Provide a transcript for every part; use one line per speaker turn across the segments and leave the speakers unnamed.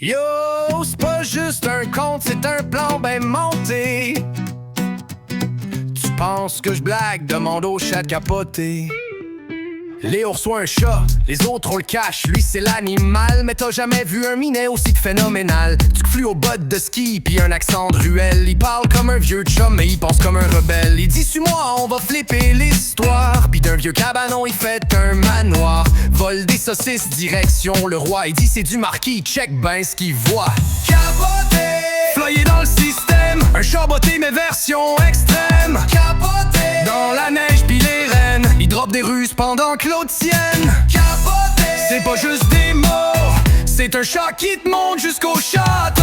Yo, c'est pas juste un conte, c'est un plan ben monté. Tu penses que je blague, demande au chat de capoter. Léo reçoit un chat, les autres on le cache, lui c'est l'animal. Mais t'as jamais vu un minet aussi phénoménal. Tu flues au bottes de ski, pis un accent de ruelle. Il parle comme un vieux chum, mais il pense comme un rebelle. Il dit suis-moi, on va flipper l'histoire. Pis d'un vieux cabanon, il fait un manoir. Vole des saucisses, direction le roi. Il dit c'est du marquis, check ben ce qu'il voit. Capoté, flyé dans le système. Un chat botté mais version extrême. Capoté, dans la neige pis les rennes. Il drop des ruses pendant que l'autre tienne. Capoté, c'est pas juste des mots, c'est un chat qui te monte jusqu'au château.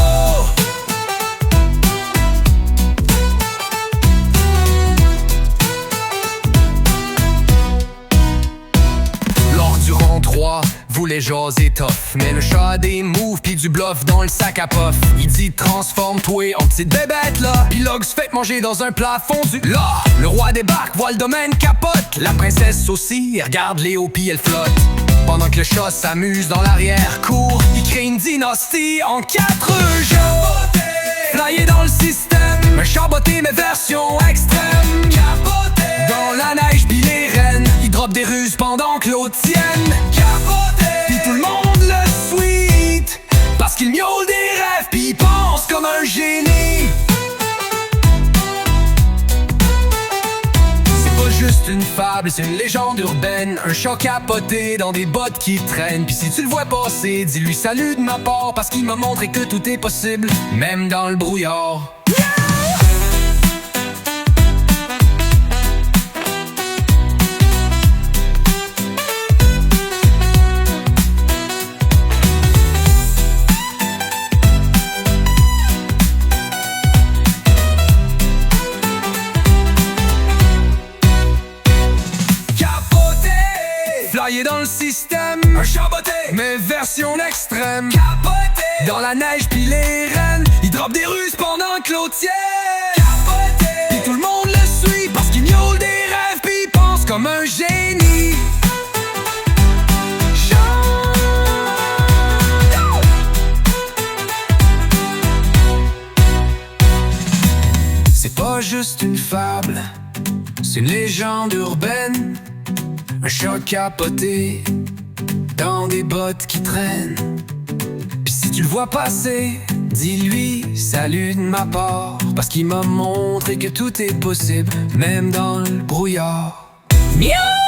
Lors du rang 3, voulait jaser tough, mais le chat a des moves pis du bluff dans le sac à puff. Il dit transforme-toi en petite bébête là. Pis Logs fait manger dans un plat fondu. Là, le roi débarque, voit le domaine capote. La princesse aussi, elle regarde Léo pis elle flotte. Pendant que le chat s'amuse dans l'arrière-cour, il crée une dynastie en 4 jours. Flyé dans le système, un chat botté mais version extrême. Capoté, dans la neige pis les rennes. Il drop des ruses pendant que l'autre tienne. Capoté, pis tout le monde le suit parce qu'il miaule des rêves pis il pense comme un génie. Juste une fable, c'est une légende urbaine. Un chat capoté dans des bottes qui traînent. Pis si tu le vois passer, dis-lui salut de ma part, parce qu'il m'a montré que tout est possible, même dans le brouillard. Flyé dans le système, un chat botté, mais version extrême. Capoté, dans la neige pis les rennes. Il drop des ruses pendant que l'autre tienne. Capoté, pis tout le monde le suit parce qu'il miaule des rêves pis il pense comme un génie. C'est pas juste une fable, c'est une légende urbaine. Un chat capoté dans des bottes qui traînent. Pis si tu le vois passer, dis-lui salut de ma part, parce qu'il m'a montré que tout est possible, même dans le brouillard. Miaou!